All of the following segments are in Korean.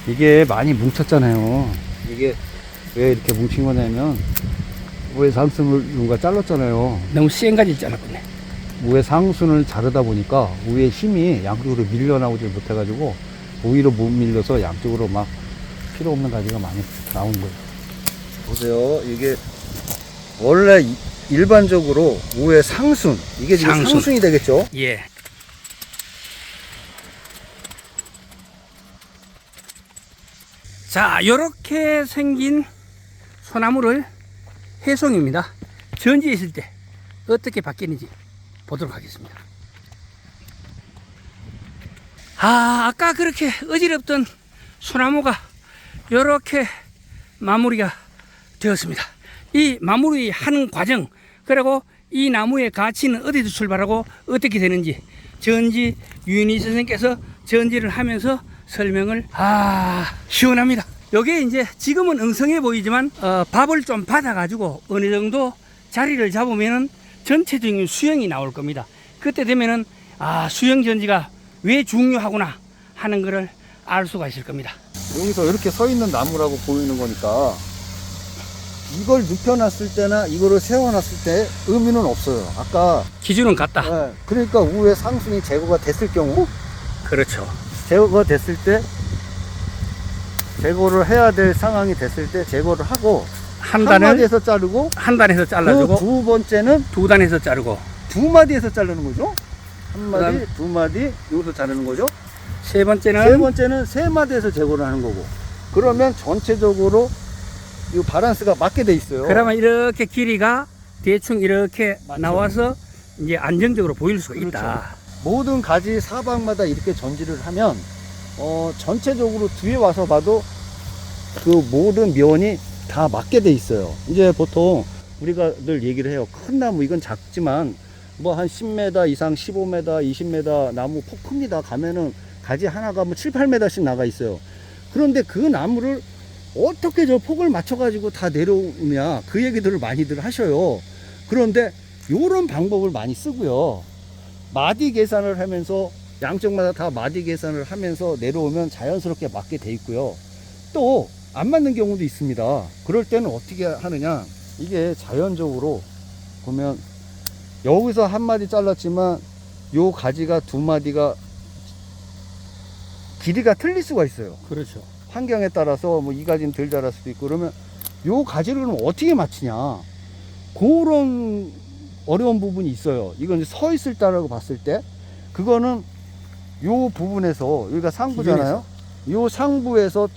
이게 많이 뭉쳤잖아요. 이게 왜 이렇게 뭉친 거냐면 우회 상순을 누가 잘랐잖아요. 너무 센 가지 잘랐네. 우회 상순을 자르다 보니까 우회 힘이 양쪽으로 밀려나오질 못해가지고 오히려 못 밀려서 양쪽으로 막 필요 없는 가지가 많이 나온 거예요. 보세요. 이게 원래 일반적으로 우회 상순, 이게 지금 상순이 되겠죠? 예. 자, 요렇게 생긴 소나무를 해송입니다. 전지에 있을 때 어떻게 바뀌는지 보도록 하겠습니다. 아까 그렇게 어지럽던 소나무가 요렇게 마무리가 되었습니다. 이 마무리하는 과정, 그리고 이 나무의 가치는 어디서 출발하고 어떻게 되는지 전지 유인희 선생님께서 전지를 하면서 설명을 시원합니다. 요게 이제 지금은 엉성해 보이지만 밥을 좀 받아 가지고 어느 정도 자리를 잡으면은 전체적인 수영이 나올 겁니다. 그때 되면은 수영 전지가 왜 중요하구나 하는 것을 알 수가 있을 겁니다. 여기서 이렇게 서 있는 나무라고 보이는 거니까 이걸 눕혀놨을 때나 이거를 세워놨을 때 의미는 없어요. 아까 기준은 같다. 네, 그러니까 우회 상순이 제거가 됐을 경우, 그렇죠. 제거가 됐을 때 제거를 해야 될 상황이 됐을 때 제거를 하고 한 한 단을 마디에서 자르고 한 단에서 잘라주고 그 두 번째는 두 단에서 자르고 두 마디에서 자르는 거죠. 한 마디, 그다음 두 마디 여기서 자르는 거죠. 세 번째는 세 번째는 세 마디에서 제거를 하는 거고. 그러면 전체적으로 이 바란스가 맞게 돼 있어요. 그러면 이렇게 길이가 대충 이렇게 맞죠. 나와서 이제 안정적으로 보일 수가 그렇죠. 있다. 모든 가지 사방마다 이렇게 전지를 하면 전체적으로 뒤에 와서 봐도 그 모든 면이 다 맞게 돼 있어요. 이제 보통 우리가 늘 얘기를 해요. 큰 나무 이건 작지만 뭐 한 10m 이상, 15m, 20m 나무 폭 큽니다. 가면은 가지 하나가 뭐 7, 8m씩 나가 있어요. 그런데 그 나무를 어떻게 저 폭을 맞춰가지고 다 내려오냐, 그 얘기들을 많이들 하셔요. 그런데 요런 방법을 많이 쓰고요. 마디 계산을 하면서 양쪽마다 다 마디 계산을 하면서 내려오면 자연스럽게 맞게 돼 있고요. 또 안 맞는 경우도 있습니다. 그럴 때는 어떻게 하느냐, 이게 자연적으로 보면 여기서 한 마디 잘랐지만 요 가지가 두 마디가 길이가 틀릴 수가 있어요. 그렇죠. 환경에 따라서 뭐 이 가지는 덜 자랄 수도 있고, 그러면 요 가지를 그럼 어떻게 맞추냐, 그런 어려운 부분이 있어요. 이건 이제 서 있을 때라고 봤을 때 그거는 요 부분에서, 여기가 상부잖아요. 요 상부에서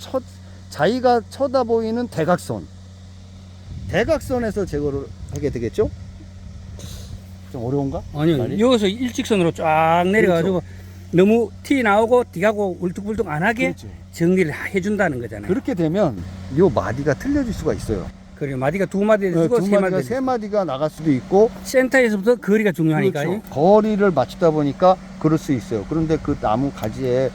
자기가 쳐다 보이는 대각선에서 제거를 하게 되겠죠. 좀 어려운가? 아니요, 말이? 여기서 일직선으로 쫙 내려가지고 너무 티 나오고 뒤가고 울퉁불퉁 안 하게 그렇죠. 정리를 해준다는 거잖아요. 그렇게 되면 요 마디가 틀려질 수가 있어요. 그리고 마디가 두 마디 되고 두 세 마디가 마디 세 마디가 나갈 수도 있고, 센터에서부터 거리가 중요하니까요. 그렇죠. 거리를 맞추다 보니까 그럴 수 있어요. 그런데 그 나무 가지에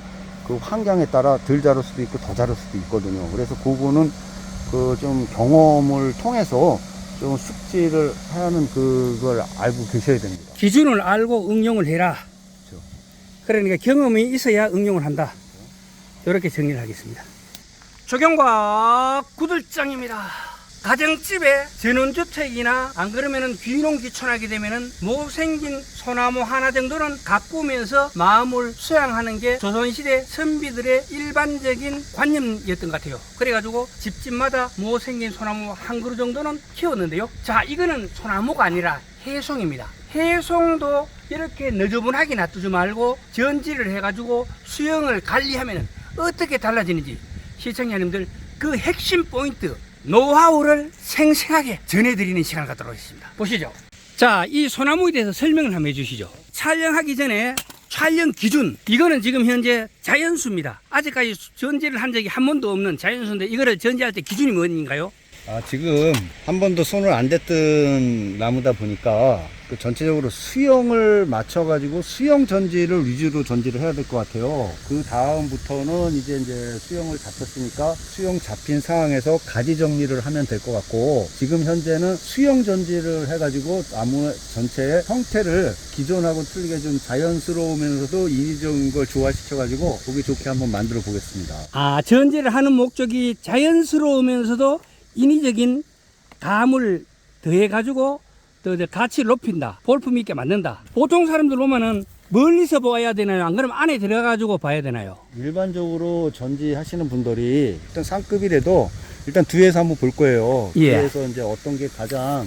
그 환경에 따라 덜 자랄 수도 있고 더 자랄 수도 있거든요. 그래서 그거는 그 좀 경험을 통해서 좀 숙지를 하는 그걸 알고 계셔야 됩니다. 기준을 알고 응용을 해라. 그렇죠. 그러니까 경험이 있어야 응용을 한다. 이렇게 정리를 하겠습니다. 조경과 구들장입니다. 가정집에 전원주택이나 안 그러면은 귀농귀촌하게 되면은 못생긴 소나무 하나 정도는 가꾸면서 마음을 수양하는 게 조선시대 선비들의 일반적인 관념이었던 것 같아요. 그래가지고 집집마다 못생긴 소나무 한 그루 정도는 키웠는데요. 자, 이거는 소나무가 아니라 해송입니다. 해송도 이렇게 너저분하게 놔두지 말고 전지를 해가지고 수영을 관리하면 어떻게 달라지는지 시청자님들 그 핵심 포인트 노하우를 생생하게 전해드리는 시간을 갖도록 하겠습니다. 보시죠. 자, 이 소나무에 대해서 설명을 한번 해주시죠. 촬영하기 전에 촬영 기준, 이거는 지금 현재 자연수입니다. 아직까지 전지를 한 적이 한 번도 없는 자연수인데 이거를 전지할 때 기준이 뭔가요? 지금 한 번도 손을 안 댔던 나무다 보니까 그 전체적으로 수영을 맞춰가지고 수영 전지를 위주로 전지를 해야 될 것 같아요. 그 다음부터는 이제 수영을 잡혔으니까 수영 잡힌 상황에서 가지 정리를 하면 될 것 같고, 지금 현재는 수영 전지를 해가지고 나무 전체의 형태를 기존하고 틀리게 좀 자연스러우면서도 인위적인 걸 조화시켜가지고 보기 좋게 한번 만들어 보겠습니다. 아, 전지를 하는 목적이 자연스러우면서도 인위적인 감을 더해가지고 또 가치를 높인다. 볼품 있게 만든다. 보통 사람들 보면은 멀리서 봐야 되나요? 안 그러면 안에 들어가가지고 봐야 되나요? 일반적으로 전지 하시는 분들이 일단 상급이라도 일단 뒤에서 한번 볼 거예요. 예. 뒤에서 이제 어떤 게 가장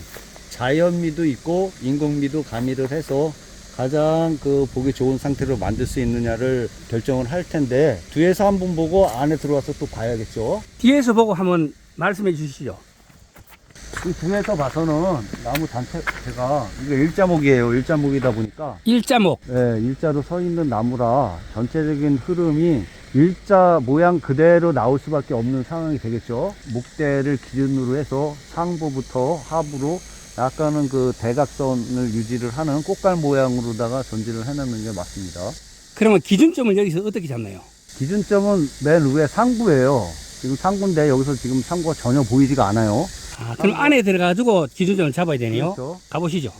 자연미도 있고 인공미도 가미를 해서 가장 그 보기 좋은 상태로 만들 수 있느냐를 결정을 할 텐데, 뒤에서 한번 보고 안에 들어와서 또 봐야겠죠. 뒤에서 보고 한번 말씀해 주시죠. 이 뒤에서 봐서는 나무 단체가 이게 일자목이에요. 일자목이다 보니까 일자목. 네, 일자로 서 있는 나무라 전체적인 흐름이 일자 모양 그대로 나올 수밖에 없는 상황이 되겠죠. 목대를 기준으로 해서 상부부터 하부로 약간은 그 대각선을 유지를 하는 꽃갈 모양으로다가 전지를 해놓는 게 맞습니다. 그러면 기준점을 여기서 어떻게 잡나요? 기준점은 맨 위에 상부예요. 지금 상부인데 여기서 지금 상부가 전혀 보이지가 않아요. 아, 그럼 안에 들어가지고 기준점을 잡아야 되네요. 그렇죠. 가보시죠.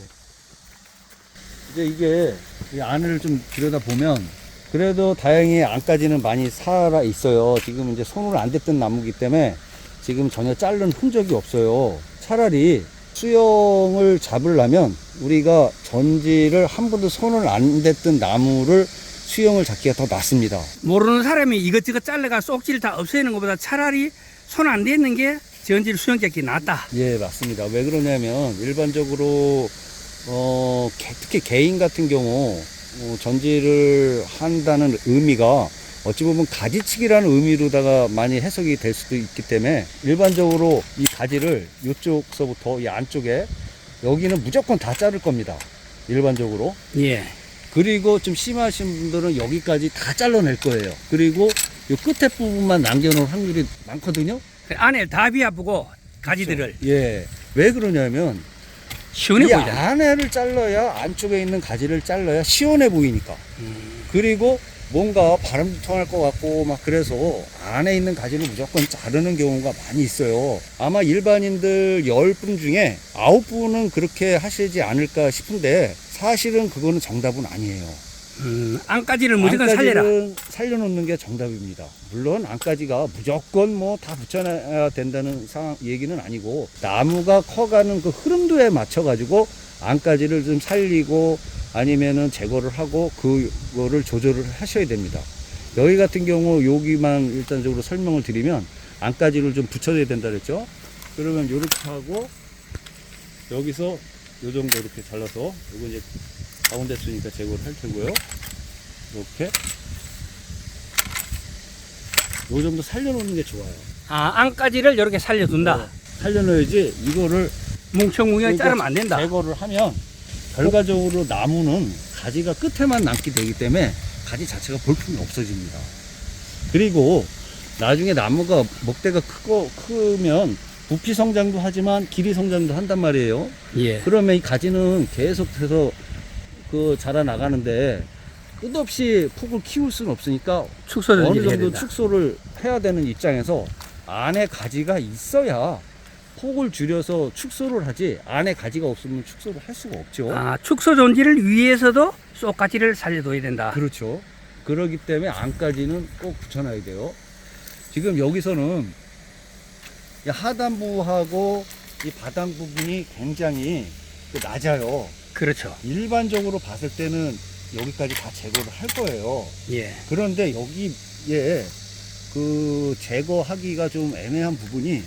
이제 이게 이 안을 좀 들여다보면 그래도 다행히 안까지는 많이 살아 있어요. 지금 이제 손으로 안 댔던 나무기 때문에 지금 전혀 자른 흔적이 없어요. 차라리 수영을 잡으려면 우리가 전지를 한 번도 손을 안 댔던 나무를 수영을 잡기가 더 낫습니다. 모르는 사람이 이것저것 잘라가 속지를 다 없애는 것보다 차라리 손 안 대는 게 전지를 수영 잡기 낫다. 예, 맞습니다. 왜 그러냐면 일반적으로 특히 개인 같은 경우 전지를 한다는 의미가 어찌 보면 가지치기라는 의미로다가 많이 해석이 될 수도 있기 때문에 일반적으로 이 가지를 이쪽서부터 이 안쪽에 여기는 무조건 다 자를 겁니다. 일반적으로. 예. 그리고 좀 심하신 분들은 여기까지 다 잘라낼 거예요. 그리고 이 끝에 부분만 남겨놓을 확률이 많거든요. 안에 다 비아프고 가지들을. 예. 왜 그러냐면 시원해 이 보이잖아. 안에를 잘라야, 안쪽에 있는 가지를 잘라야 시원해 보이니까. 그리고 뭔가 바람도 통할 것 같고 막 그래서 안에 있는 가지를 무조건 자르는 경우가 많이 있어요. 아마 일반인들 10분 중에 9분은 그렇게 하시지 않을까 싶은데 사실은 그거는 정답은 아니에요. 안까지를 무조건 살려라. 안까지를 살려놓는 게 정답입니다. 물론 안까지가 무조건 뭐 다 붙여놔야 된다는 상황 얘기는 아니고, 나무가 커가는 그 흐름도에 맞춰가지고 안까지를 좀 살리고 아니면은 제거를 하고 그거를 조절을 하셔야 됩니다. 여기 같은 경우 여기만 일단적으로 설명을 드리면 안까지를 좀 붙여야 된다 그랬죠. 그러면 이렇게 하고 여기서 요 정도 이렇게 잘라서 이거 이제 가운데 쓰니까 제거를 할 테고요. 이렇게 요 정도 살려놓는 게 좋아요. 아, 안까지를 이렇게 살려둔다. 네, 살려놔야지 이거를 뭉청뭉청 자르면 안 된다. 제거를 하면 결과적으로 나무는 가지가 끝에만 남게 되기 때문에 가지 자체가 볼품이 없어집니다. 그리고 나중에 나무가 목대가 크면 부피 성장도 하지만 길이 성장도 한단 말이에요. 예. 그러면 이 가지는 계속해서 그 자라나가는데 끝없이 폭을 키울 수는 없으니까 축소 어느 전지를 해야 정도 된다. 축소를 해야 되는 입장에서 안에 가지가 있어야 폭을 줄여서 축소를 하지, 안에 가지가 없으면 축소를 할 수가 없죠. 아, 축소 전지를 위해서도 쏙가지를 살려둬야 된다. 그렇죠. 그렇기 때문에 안까지는 꼭 붙여놔야 돼요. 지금 여기서는 이 하단부하고 이 바닥 부분이 굉장히 낮아요. 그렇죠. 일반적으로 봤을 때는 여기까지 다 제거를 할 거예요. 예. 그런데 여기에 그 제거하기가 좀 애매한 부분이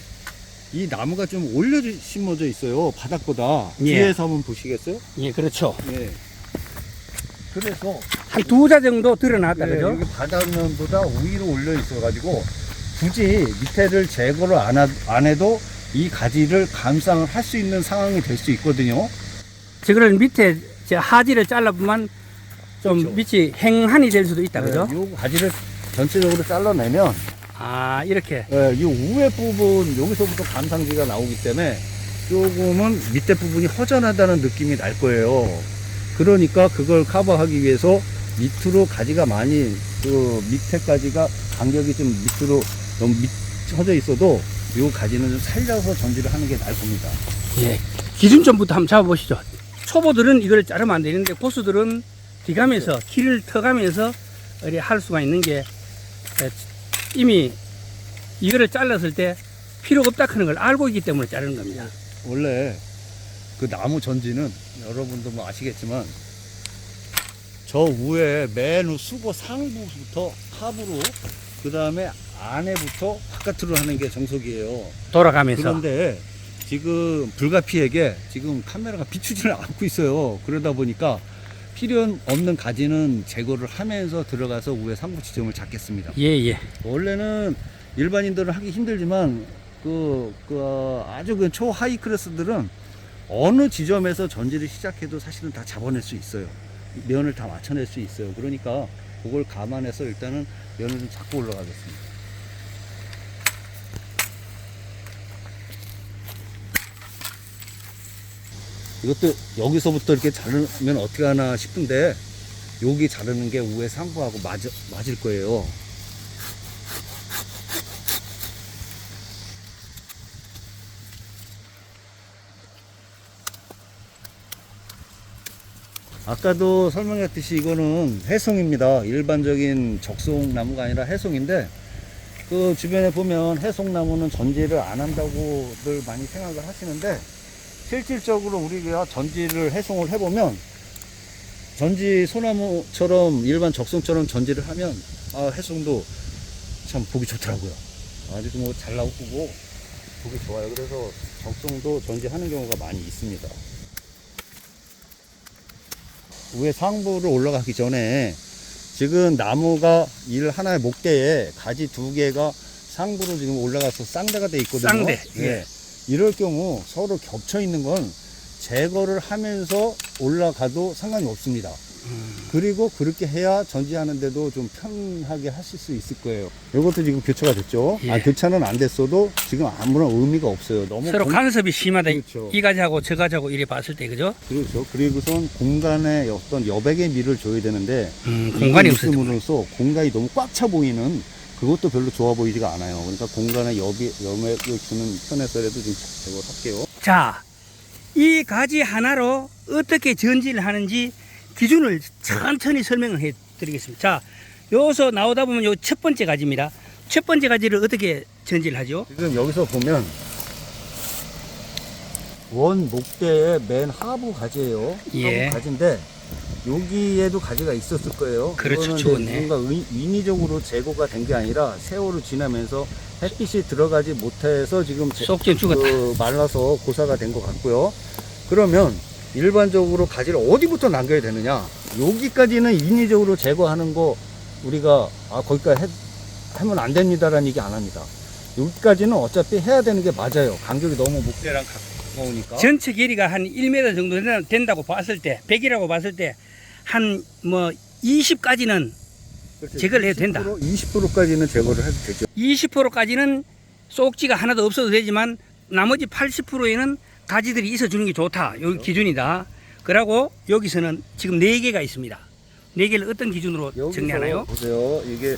이 나무가 좀 올려 심어져 있어요. 바닥보다. 예. 뒤에서 한번 보시겠어요? 예, 그렇죠. 예. 그래서 한 두 자 정도 드러났다, 예, 그죠? 여기 바닥면보다 위로 올려 있어가지고 굳이 밑에를 제거를 안 해도 이 가지를 감상을 할 수 있는 상황이 될 수 있거든요. 저거를 밑에 하지를 잘라보면 좀 그렇죠. 밑이 행한이 될 수도 있다, 그죠? 이 가지를 전체적으로 잘라내면 아, 이렇게. 이 우회 부분 여기서부터 감상지가 나오기 때문에 조금은 밑에 부분이 허전하다는 느낌이 날 거예요. 그러니까 그걸 커버하기 위해서 밑으로 가지가 많이 그 밑에까지가 간격이 좀 밑으로 너무 처져 있어도 요 가지는 좀 살려서 전지를 하는 게 나을 겁니다. 예. 기준점부터 한번 잡아보시죠. 초보들은 이걸 자르면 안 되는데 고수들은 뒤가면서 길을 터가면서 이렇게 할 수가 있는 게 이미 이거를 잘랐을 때 필요가 없다 하는 걸 알고 있기 때문에 자르는 겁니다. 원래 그 나무 전지는 여러분도 뭐 아시겠지만 저 위에 맨 수고 상부부터 하부로 그 다음에 안에부터 바깥으로 하는 게 정석이에요. 돌아가면서. 그런데 지금 불가피하게 지금 카메라가 비추지를 않고 있어요. 그러다 보니까 필요 없는 가지는 제거를 하면서 들어가서 위에 상부 지점을 잡겠습니다. 예. 원래는 일반인들은 하기 힘들지만 아주 그 초하이 클래스들은 어느 지점에서 전지를 시작해도 사실은 다 잡아낼 수 있어요. 면을 다 맞춰낼 수 있어요. 그러니까 그걸 감안해서 일단은 면을 좀 잡고 올라가겠습니다. 이것도 여기서부터 이렇게 자르면 어떻게 하나 싶은데 여기 자르는 게 위에 상부하고 맞을 거예요. 아까도 설명했듯이 이거는 해송입니다. 일반적인 적송나무가 아니라 해송인데 그 주변에 보면 해송나무는 전지를 안 한다고들 많이 생각을 하시는데 실질적으로 우리가 전지를 해송을 해보면 전지 소나무처럼 일반 적송처럼 전지를 하면 해송도 참 보기 좋더라고요. 아주 뭐 잘 나오고 보기 좋아요. 그래서 적송도 전지하는 경우가 많이 있습니다. 위에 상부로 올라가기 전에 지금 나무가 하나의 목대에 가지 2개가 상부로 지금 올라가서 쌍대가 돼 있거든요. 쌍대. 예. 이럴 경우 서로 겹쳐 있는 건 제거를 하면서 올라가도 상관이 없습니다. 그리고 그렇게 해야 전지하는데도 좀 편하게 하실 수 있을 거예요. 이것도 지금 교차가 됐죠. 예. 교차는 안 됐어도 지금 아무런 의미가 없어요. 너무 서로 간섭이 심하다. 그렇죠. 이 가지하고 저 가지하고 이래 봤을 때 그죠? 그렇죠. 그리고선 공간에 어떤 여백의 미를 줘야 되는데 공간이 없음으로써 공간이 너무 꽉 차 보이는 그것도 별로 좋아 보이지가 않아요. 그러니까 공간에 여백을 주는 편에서라도 좀 제거를 할게요. 자, 이 가지 하나로 어떻게 전지를 하는지 기준을 천천히 설명을 해 드리겠습니다. 자, 여기서 나오다 보면 요 첫 번째 가지입니다. 첫 번째 가지를 어떻게 전지를 하죠? 지금 여기서 보면 원 목대의 맨 하부 가지예요. 예. 하부 가지인데 여기에도 가지가 있었을 거예요. 그렇죠. 그거는 좋네. 뭔가 인위적으로 제거가 된 게 아니라 세월을 지나면서 햇빛이 들어가지 못해서 지금 쏙 좀 죽었다. 말라서 고사가 된 것 같고요. 그러면 일반적으로 가지를 어디부터 남겨야 되느냐? 여기까지는 인위적으로 제거하는 거 우리가 거기까지 하면 안 됩니다라는 얘기 안 합니다. 여기까지는 어차피 해야 되는 게 맞아요. 간격이 너무 목대랑 가까우니까. 전체 길이가 한 1m 정도 된다고 봤을 때, 100이라고 봤을 때 한 뭐 20까지는 제거를 해도 된다. 20%까지는 제거를 해도 되죠. 20%까지는 쏙지가 하나도 없어도 되지만 나머지 80%에는 가지들이 있어주는 게 좋다. 여기 기준이다. 그러고 여기서는 지금 4개가 있습니다. 4개를 어떤 기준으로 정리하나요? 보세요. 이게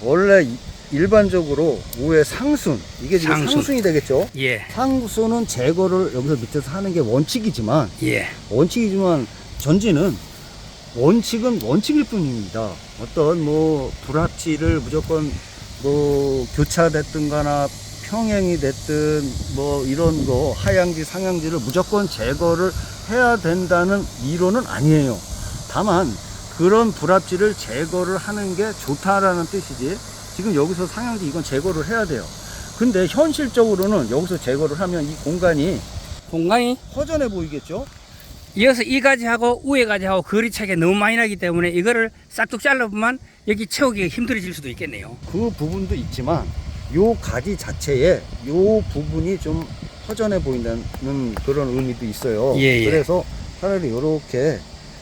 원래 일반적으로 위에 상순, 이게 지금 상순이 되겠죠? 예. 상순은 제거를 여기서 밑에서 하는 게 원칙이지만 예. 전지는 원칙은 원칙일 뿐입니다. 어떤 뭐 불합치를 무조건 뭐 교차됐든가나 평행이 됐든 뭐 이런 거 하향지 상향지를 무조건 제거를 해야 된다는 이론은 아니에요. 다만 그런 불합지를 제거를 하는 게 좋다라는 뜻이지 지금 여기서 상향지 이건 제거를 해야 돼요. 근데 현실적으로는 여기서 제거를 하면 이 공간이 허전해 보이겠죠? 이어서 이 가지하고 위에 가지하고 거리 차이가 너무 많이 나기 때문에 이거를 싹둑 잘라보면 여기 채우기가 힘들어질 수도 있겠네요. 그 부분도 있지만 요 가지 자체에 요 부분이 좀 허전해 보인다는 그런 의미도 있어요. 예. 그래서 차라리 요렇게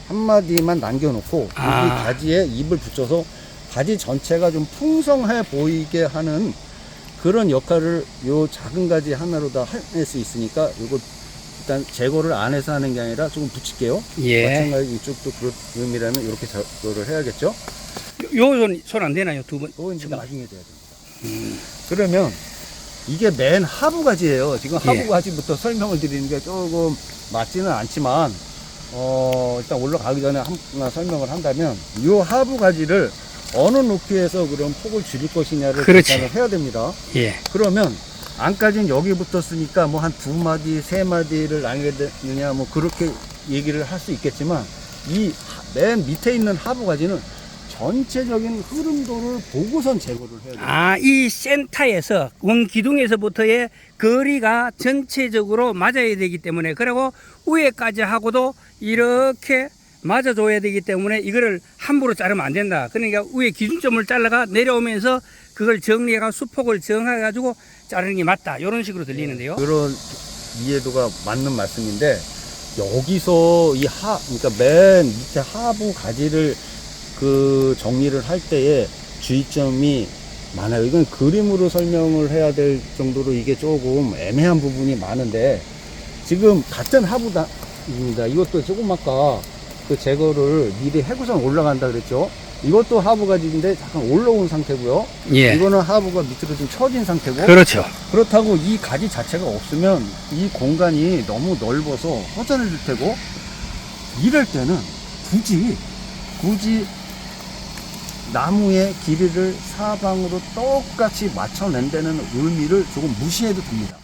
한 마디만 남겨놓고 이 가지에 잎을 붙여서 가지 전체가 좀 풍성해 보이게 하는 그런 역할을 요 작은 가지 하나로 다 해낼 수 있으니까 요거 일단 제거를 안 해서 하는 게 아니라 조금 붙일게요. 예. 마찬가지 이쪽도 그런 의미라면 이렇게 제거를 해야겠죠. 요 손 안 되나요? 두 번. 그거 이제 나중에 돼야 됩니다. 그러면 이게 맨 하부 가지예요. 지금 하부 예. 가지부터 설명을 드리는 게 조금 맞지는 않지만 일단 올라가기 전에 하나 설명을 한다면 이 하부 가지를 어느 높이에서 그럼 폭을 줄일 것이냐를 그렇지. 계산을 해야 됩니다. 예. 그러면 안까지는 여기 붙었으니까 뭐 한 2마디, 3마디를 나뉘게 되느냐 뭐 그렇게 얘기를 할 수 있겠지만 이 맨 밑에 있는 하부 가지는 전체적인 흐름도를 보고선 제거를 해야 돼요. 아, 이 센터에서 원기둥에서부터의 거리가 전체적으로 맞아야 되기 때문에, 그리고 위에까지 하고도 이렇게 맞아줘야 되기 때문에 이거를 함부로 자르면 안 된다. 그러니까 위에 기준점을 잘라가 내려오면서 그걸 정리해가 수폭을 정해가지고 자르는 게 맞다. 이런 식으로 들리는데요. 그런 이해도가 맞는 말씀인데 여기서 그러니까 맨 밑에 하부 가지를 그 정리를 할 때에 주의점이 많아요. 이건 그림으로 설명을 해야 될 정도로 이게 조금 애매한 부분이 많은데 지금 같은 하부입니다. 이것도 조금 아까 그 제거를 미리 해구선 올라간다 그랬죠. 이것도 하부 가지인데 잠깐 올라온 상태고요. 예. 이거는 하부가 밑으로 좀 처진 상태고. 그렇죠. 그렇다고 이 가지 자체가 없으면 이 공간이 너무 넓어서 허전해질 테고, 이럴 때는 굳이 나무의 길이를 사방으로 똑같이 맞춰낸다는 의미를 조금 무시해도 됩니다.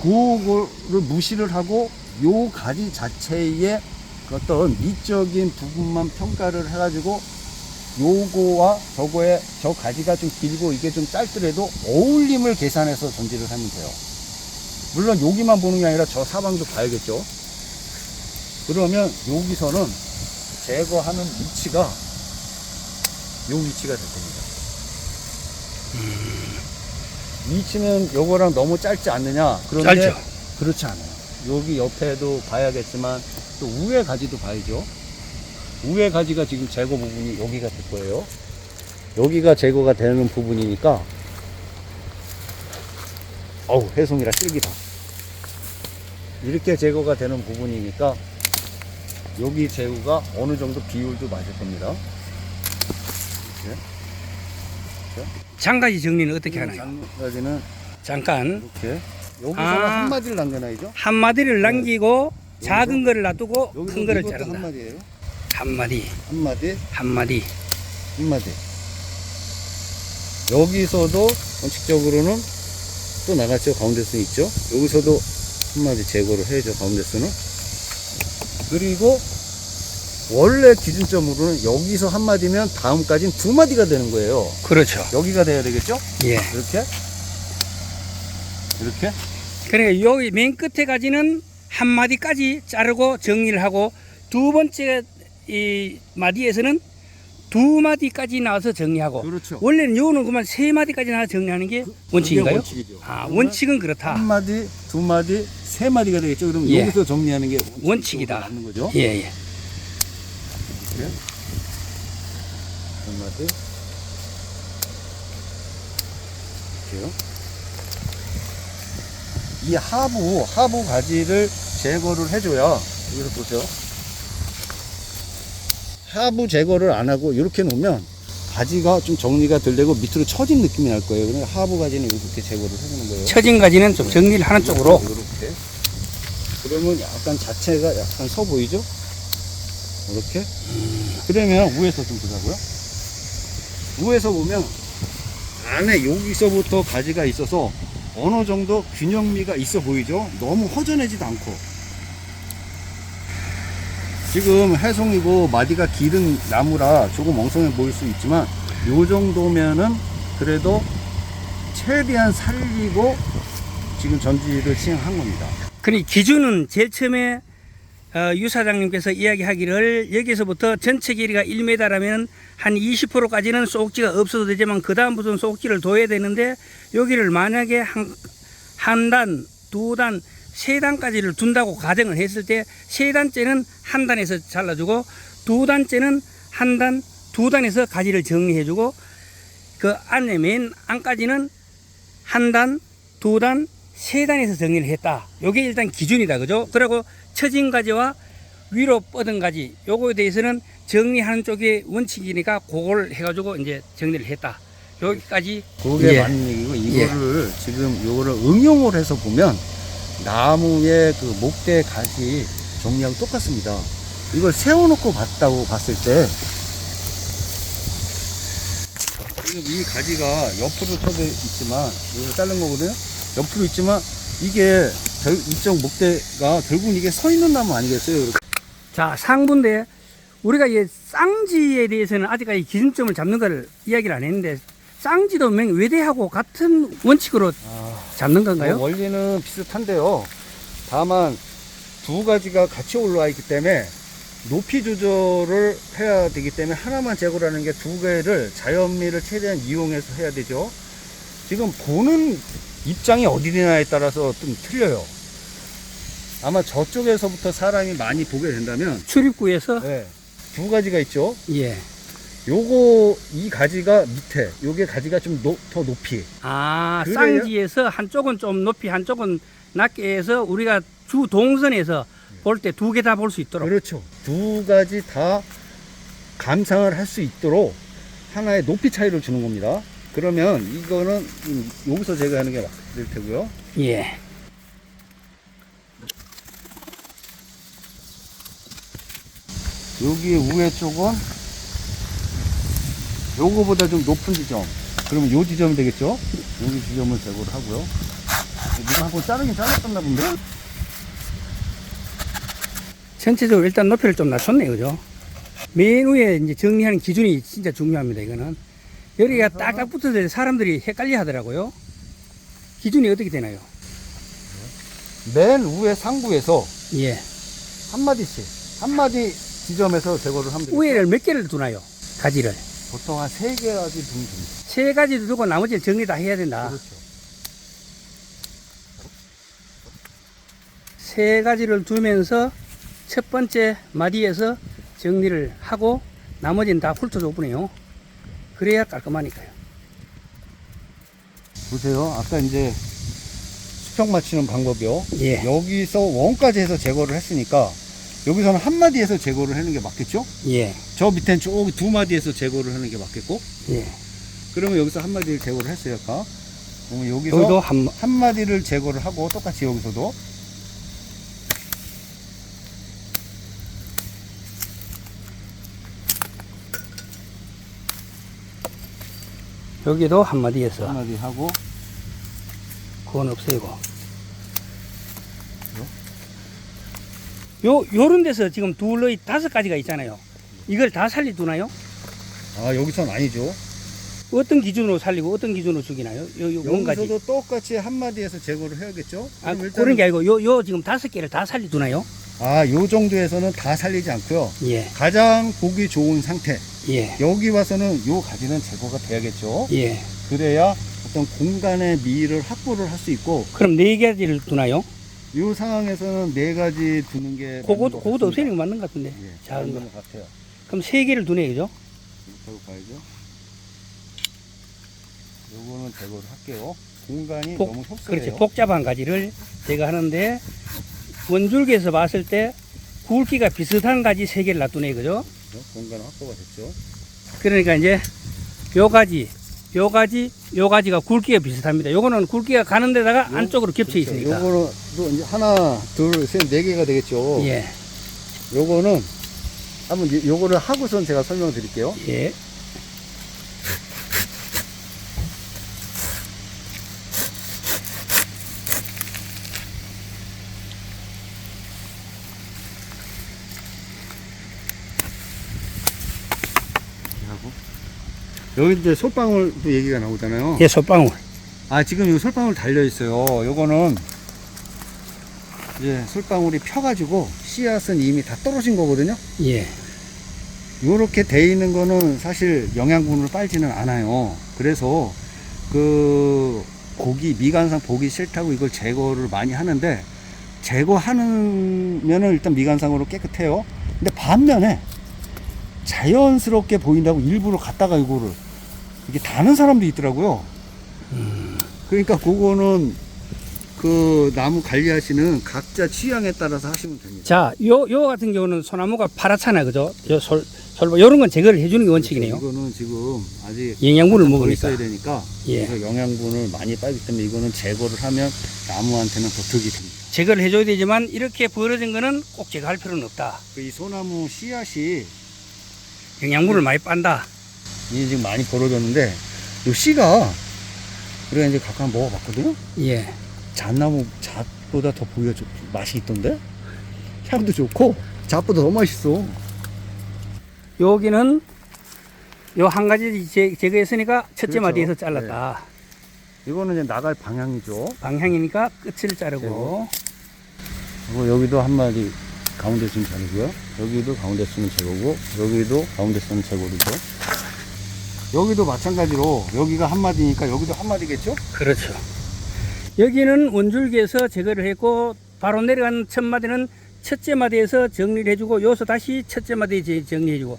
그거를 무시를 하고 요 가지 자체의 어떤 미적인 부분만 평가를 해가지고 요거와 저거의 저 가지가 좀 길고 이게 좀 짧더라도 어울림을 계산해서 전지를 하면 돼요. 물론 여기만 보는 게 아니라 저 사방도 봐야겠죠. 그러면 여기서는 제거하는 위치가 요 위치가 될 겁니다. 위치는 요거랑 너무 짧지 않느냐? 그런데 짧죠. 그렇지 않아요. 여기 옆에도 봐야겠지만 또 우회 가지도 봐야죠. 우회 가지가 지금 제거 부분이 여기가 될 거예요. 여기가 제거가 되는 부분이니까 어우, 해송이라 실기다. 이렇게 제거가 되는 부분이니까 여기 제거가 어느 정도 비율도 맞을 겁니다. 이렇게. 장가지 정리는 어떻게 하나요? 장까지는 잠깐 이렇게 여기서는 아. 한 마디를 남겨놔야죠. 한 마디를 남기고 작은 거를 놔두고 여기서 큰 거를 이것도 자른다. 한 마디예요. 한 마디, 한 마디, 한 마디. 한 마디. 여기서도 원칙적으로는 또 나갔죠. 가운데 수 있죠. 여기서도 한 마디 제거를 해야죠. 가운데 수는. 그리고 원래 기준점으로는 여기서 한 마디면 다음까지는 2마디가 되는 거예요. 그렇죠. 여기가 돼야 되겠죠? 예. 이렇게. 이렇게. 그러니까 여기 맨 끝에 가지는 한 마디까지 자르고 정리를 하고, 두 번째 이 마디에서는 2마디까지 나와서 정리하고. 그렇죠. 원래는 요는 그만 3마디까지 나와서 정리하는 게 원칙인가요? 그게 원칙이죠. 아, 원칙은 그렇다. 한 마디, 2마디, 3마디가 되겠죠. 그럼 예. 여기서 정리하는 게 원칙이다. 맞는 거죠. 예, 예. 이렇게. 한 마디. 이렇게요. 이 하부 가지를 제거를 해줘야, 여기서 보세요. 하부 제거를 안 하고 이렇게 놓으면 가지가 좀 정리가 덜 되고 밑으로 처진 느낌이 날 거예요. 그러니까 하부 가지는 이렇게 제거를 해주는 거예요. 처진 가지는 좀 정리를 하는 쪽으로. 이렇게. 그러면 약간 자체가 약간 서 보이죠? 이렇게. 그러면 위에서 좀 보자고요. 위에서 보면 안에 여기서부터 가지가 있어서 어느 정도 균형미가 있어 보이죠? 너무 허전해지도 않고. 지금 해송이고 마디가 길은 나무라 조금 엉성해 보일 수 있지만 요 정도면은 그래도 최대한 살리고 지금 전지를 시행한 겁니다. 그러니 기준은 제일 처음에 유 사장님께서 이야기하기를 여기서부터 전체 길이가 1m라면 한 20%까지는 쏙지가 없어도 되지만 그 다음부터는 쏙지를 둬야 되는데, 여기를 만약에 한 단, 두 단, 세 단까지를 둔다고 가정을 했을 때 세 단째는 한 단에서 잘라주고 두 단째는 한 단, 두 단에서 가지를 정리해주고, 그 안에 맨 안까지는 한 단, 두 단, 세 단에서 정리를 했다. 요게 일단 기준이다. 그죠? 그리고 처진 가지와 위로 뻗은 가지 요거에 대해서는 정리하는 쪽의 원칙이니까 그걸 해가지고 이제 정리를 했다. 여기까지. 그게 예. 맞는 얘기고, 이거를 지금 요거를 응용을 해서 보면 나무의 그 목대 가지 정리하고 똑같습니다. 이걸 세워놓고 봤다고 봤을 때 지금 이 가지가 옆으로 쳐져 있지만, 이거 자른 거거든요. 옆으로 있지만 이게 이쪽 목대가 결국은 이게 서 있는 나무 아니겠어요? 이렇게. 자, 상부인데 우리가 이 쌍지에 대해서는 아직까지 기준점을 잡는 걸 이야기를 안 했는데 쌍지도 외대하고 같은 원칙으로 잡는 건가요? 원리는 비슷한데요. 다만 두 가지가 같이 올라와 있기 때문에 높이 조절을 해야 되기 때문에 하나만 제거를 하는 게 두 개를 자연미를 최대한 이용해서 해야 되죠. 지금 보는 입장이 어디냐에 따라서 좀 틀려요. 아마 저쪽에서부터 사람이 많이 보게 된다면, 출입구에서 네, 두 가지가 있죠. 예. 요거 이 가지가 밑에, 요게 가지가 좀 더 높이. 아, 그래요? 쌍지에서 한쪽은 좀 높이 한쪽은 낮게 해서 우리가 주 동선에서 볼 때 두 개 다 볼 수 있도록. 그렇죠. 두 가지 다 감상을 할 수 있도록 하나의 높이 차이를 주는 겁니다. 그러면 이거는 여기서 제거하는 게 맞을 테고요. 예. 여기 우회 쪽은 요거보다 좀 높은 지점, 그러면 요 지점이 되겠죠. 여기 지점을 제거를 하고요. 누가 한번 자르긴 잘랐었나 본데. 전체적으로 일단 높이를 좀 낮췄네, 그죠? 맨 위에 이제 정리하는 기준이 진짜 중요합니다, 이거는. 여기가 딱딱 붙어서 사람들이 헷갈려 하더라고요. 기준이 어떻게 되나요? 맨 위에 상부에서 예. 한 마디 지점에서 제거를 하면 되겠죠. 위에를 몇 개를 두나요? 가지를. 보통 한 3개까지 두면 됩니다. 세 가지 두고 나머지를 정리 다 해야 된다. 그렇죠. 세 가지를 두면서 첫 번째 마디에서 정리를 하고 나머지는 다 훑어줘 보네요. 그래야 깔끔하니까요. 보세요. 아까 이제 수평 맞추는 방법이요. 예. 여기서 원까지 해서 제거를 했으니까 여기서는 한 마디에서 제거를 하는 게 맞겠죠? 예. 저 밑엔 쭉 두 마디에서 제거를 하는 게 맞겠고, 예. 그러면 여기서 한 마디를 제거를 했어요. 아까. 그러면 여기서 여기도 한 마디를 제거를 하고 똑같이 여기서도 여기도 한 마디에서 한 마디 하고, 그건 없애고. 요런 데서 지금 둘러이 5가지가 있잖아요. 이걸 다 살리두나요? 아, 여기선 아니죠. 어떤 기준으로 살리고 어떤 기준으로 죽이나요? 요 가지. 여기서도 똑같이 한 마디에서 제거를 해야겠죠? 아, 그럼 그런 게 아니고 요 지금 5개를 다 살리두나요? 요 정도에서는 다 살리지 않고요. 예. 가장 보기 좋은 상태. 예. 여기 와서는 요 가지는 제거가 돼야겠죠. 예. 그래야 어떤 공간의 미를 확보를 할 수 있고, 그럼 4가지를 두나요? 요 상황에서는 4가지 두는 게 그것도 없애는 게 맞는 것 같은데. 예, 작은 맞는 거. 것 같아요. 그럼 3개를 두네, 그죠? 제거 봐야죠. 요거는 제거를 할게요. 공간이 너무 협소해요. 그렇지. 복잡한 가지를 제가 하는데 원줄기에서 봤을 때 굵기가 비슷한 가지 3개를 놔두네, 그죠? 그렇죠? 공간 확보가 됐죠. 그러니까 이제 요 가지가 굵기가 비슷합니다. 요거는 굵기가 가는 데다가 안쪽으로 겹쳐 있으니까. 요거는 또 이제 하나, 둘, 셋, 4개가 되겠죠. 예. 요거는 한번 요거를 하고선 제가 설명을 드릴게요. 예. 하고 여기 이제 솔방울도 얘기가 나오잖아요. 예, 솔방울. 지금 이 솔방울 달려 있어요. 요거는 이제 솔방울이 펴가지고 씨앗은 이미 다 떨어진 거거든요. 예. 요렇게 돼 있는 거는 사실 영양분을 빨지는 않아요. 그래서 그 미간상 보기 싫다고 이걸 제거를 많이 하는데, 제거하면은 일단 미간상으로 깨끗해요. 근데 반면에 자연스럽게 보인다고 일부러 갖다가 이거를 이게 다는 사람도 있더라고요. 그러니까 그거는 그 나무 관리하시는 각자 취향에 따라서 하시면 됩니다. 자, 요 같은 경우는 소나무가 파랗잖아요. 그죠? 요런 건 제거를 해주는 게 원칙이네요. 이거는 지금 아직 영양분을 더 먹으니까. 있어야 되니까 예. 그래서 영양분을 많이 빠지기 때문에 이거는 제거를 하면 나무한테는 더 득이 됩니다. 제거를 해줘야 되지만 이렇게 벌어진 거는 꼭 제거할 필요는 없다. 이 소나무 씨앗이 영양분을 많이 빤다. 이게 지금 많이 벌어졌는데 이 씨가 우리가 이제 가끔 먹어봤거든요. 예. 잣나무 잣보다 더 맛이 있던데 향도 좋고 잣보다 더 맛있어. 여기는 요 한 가지 제거했으니까 첫째 그렇죠. 마디에서 잘랐다. 이거는 이제 나갈 방향이죠. 방향이니까 끝을 자르고. 그리고 여기도 한 마디 가운데 쓰면 자르고요. 여기도 가운데 쓰면 제거고, 여기도 가운데 쓰면 제거리죠. 여기도 마찬가지로 여기가 한 마디니까 여기도 한 마디겠죠? 그렇죠. 여기는 원줄기에서 제거를 했고 바로 내려간 첫 마디는 첫째 마디에서 정리를 해주고 여기서 다시 첫째 마디에 정리해주고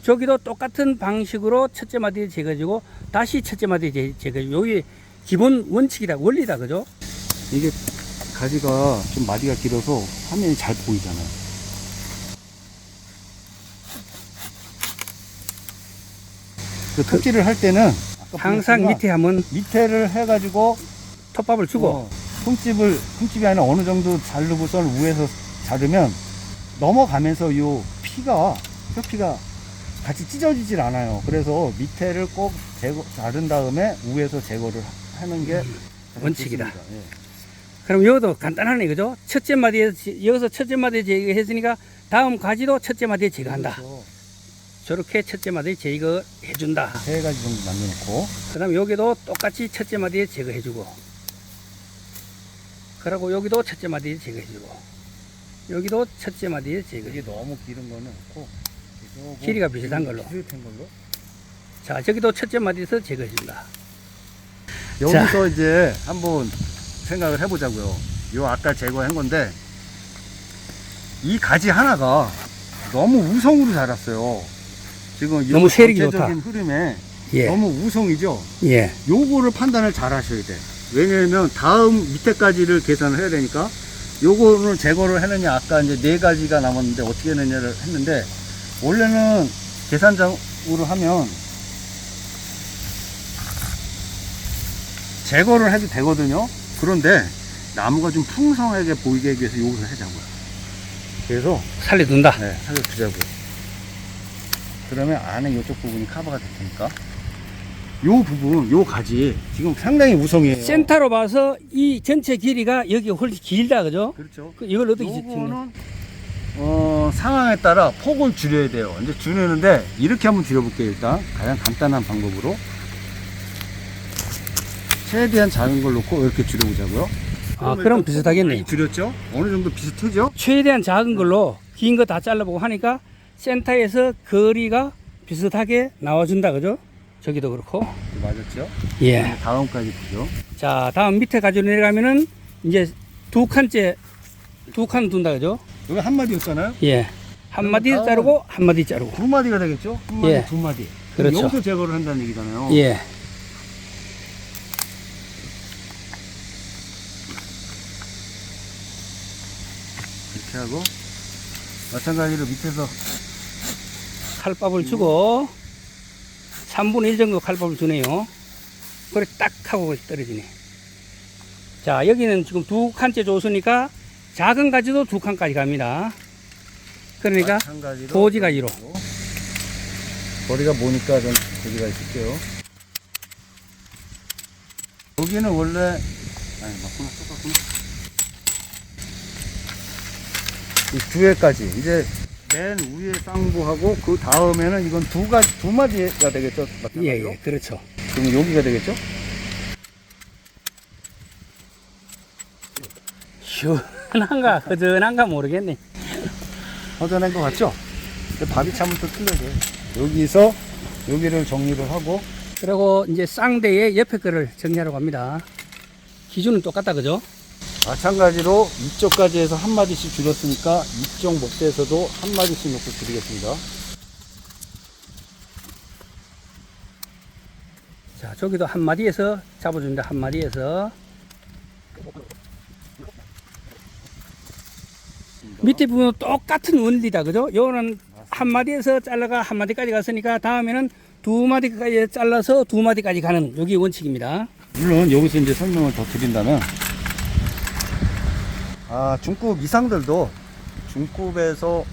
저기도 똑같은 방식으로 첫째 마디에 제거해주고 다시 첫째 마디에 제거해주고 여기 기본 원칙이다, 원리다, 그죠? 이게 가지가 좀 마디가 길어서 화면이 잘 보이잖아요. 그 톱질을 할 때는 아까 항상 보셨지만 밑에 하면 밑에를 해가지고 톱밥을 주고 흠집이 아니라 어느 정도 자르고선 위에서 자르면 넘어가면서 요 피가 표피가 같이 찢어지질 않아요. 그래서 밑에를 꼭 자른 다음에 위에서 제거를 하는 게 원칙이다. 좋습니다. 예. 그럼 여기도 간단하네, 그죠? 첫째 마디에 여기서 첫째 마디에 제거했으니까 다음 가지도 첫째 마디에 제거한다. 그렇죠. 저렇게 첫째 마디에 제거해준다. 3가지 정도 남겨놓고 그 다음에 여기도 똑같이 첫째 마디에 제거해주고 그리고 여기도 첫째 마디에 제거해주고 여기도 첫째 마디에 이게 제거해주고 너무 길은 거는 없고 길이가 비슷한 걸로. 비슷한 걸로. 자, 저기도 첫째 마디에서 제거해준다. 여기서 이제 한번 생각을 해보자고요. 요 아까 제거한 건데 이 가지 하나가 너무 우성으로 자랐어요. 지금 이 너무 세력이 전체적인 좋다. 흐름에 예. 너무 우성이죠. 예. 요거를 판단을 잘 하셔야 돼. 왜냐면 다음 밑에까지를 계산을 해야 되니까 요거를 제거를 했느냐, 아까 이제 4가지가 남았는데 어떻게 했느냐를 했는데 원래는 계산적으로 하면 제거를 해도 되거든요. 그런데 나무가 좀 풍성하게 보이게 하기 위해서 여기서 하자고요. 그래서 살려둔다. 네, 살려두자고요. 그러면 안에 이쪽 부분이 커버가 될 테니까 요 부분, 요 가지 지금 상당히 우성이에요. 센터로 봐서 이 전체 길이가 여기 훨씬 길다, 그죠? 그렇죠. 이걸 어떻게 찍냐? 요거는 상황에 따라 폭을 줄여야 돼요. 이제 줄이는데 이렇게 한번 줄여볼게요. 일단 가장 간단한 방법으로 최대한 작은 걸 놓고 이렇게 줄여보자고요. 아, 그럼 비슷하겠네. 줄였죠? 어느 정도 비슷하죠? 최대한 작은 걸로 긴 거 다 잘라보고 하니까 센터에서 거리가 비슷하게 나와준다, 그죠? 저기도 그렇고. 맞았죠? 예. 다음까지 보죠. 자, 다음 밑에 가지고 내려가면은 이제 두 칸 둔다, 그죠? 여기 한 마디였잖아요. 예. 한 마디 다음- 자르고 한 마디 자르고. 2마디가 되겠죠? 한 마디, 예. 2마디. 그렇죠. 여기서 제거를 한다는 얘기잖아요. 예. 이렇게 하고 마찬가지로 밑에서 칼밥을 주고 3분의 1 정도 칼밥을 주네요. 그래 딱 하고 떨어지네. 자, 여기는 지금 두 칸째 줬으니까 작은 가지도 두 칸까지 갑니다. 그러니까 마찬가지로 고지 가지로. 거리가 모니까 좀 거리가 있을게요. 여기는 원래 맞구나, 똑같구나. 이 뒤에까지 이제 맨 위에 쌍부하고 그 다음에는 이건 두 마디가 되겠죠? 마찬가지로? 예, 예, 그렇죠. 그럼 여기가 되겠죠? 시원한가 허전한가 모르겠네. 허전한 것 같죠? 근데 밥이 참은 또 틀려져요. 여기서 여기를 정리를 하고 그리고 이제 쌍대의 옆에 거를 정리하러 갑니다. 기준은 똑같다, 그죠? 마찬가지로 이쪽까지 해서 한 마디씩 줄였으니까 이쪽 목대에서도 한 마디씩 놓고 줄이겠습니다. 자, 저기도 한 마디에서 잡아준다. 한 마디에서. 밑에 부분 똑같은 원리다. 그죠? 요거는 한 마디에서 잘라가 한 마디까지 갔으니까 다음에는 두 마디까지 잘라서 두 마디까지 가는 여기 원칙입니다. 물론 여기서 이제 설명을 더 드린다면, 중급 이상들도 중급에서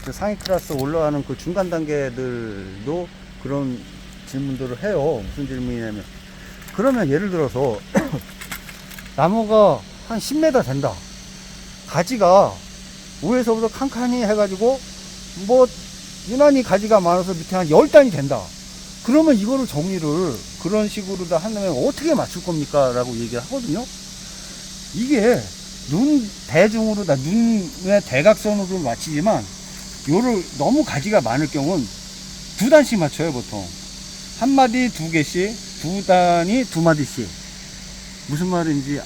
그 상위 클래스 올라가는 그 중간 단계들도 그런 질문들을 해요. 무슨 질문이냐면, 그러면 예를 들어서 나무가 한 10m 된다. 가지가 위에서부터 칸칸이 해가지고 뭐 유난히 가지가 많아서 밑에 한 10단이 된다. 그러면 이거를 정리를 그런 식으로 다 한다면 어떻게 맞출 겁니까? 라고 얘기를 하거든요. 이게 대중으로 눈의 대각선으로 맞히지만 요를 너무 가지가 많을 경우는 두 단씩 맞춰요. 보통 한 마디 두 개씩, 두 단이 두 마디씩. 무슨 말인지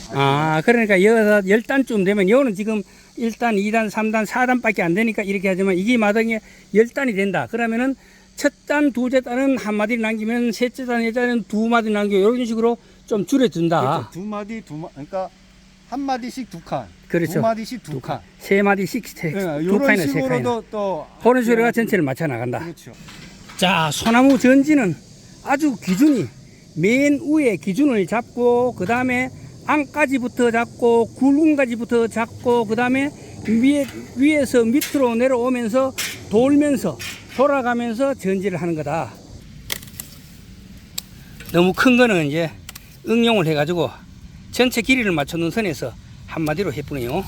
그러니까 여기서 10단쯤 되면 요는 지금 1단, 2단, 3단, 4단밖에 안 되니까 이렇게 하지만 이게 마당에 10단이 된다. 그러면은 첫 단, 두째 단은 한 마디를 남기면 셋째 단, 넷째 단은 두 마디 남겨. 이런 식으로 좀 줄여준다. 그렇죠. 두 마디, 그러니까 한 마디씩 두 칸. 그렇죠. 두 마디씩 두 칸. 세 마디씩 두 이런 칸이나 세 칸이나. 식으로도 또 그런 식으로 전체를 맞춰 나간다. 그렇죠. 자, 소나무 전지는 아주 기준이 맨 위에 기준을 잡고 그 다음에 안까지부터 잡고 굴군까지부터 잡고 그 다음에 위에서 밑으로 내려오면서 돌면서 돌아가면서 전지를 하는 거다. 너무 큰 거는 이제 응용을 해가지고 전체 길이를 맞춰놓은 선에서 한마디로 해보네요.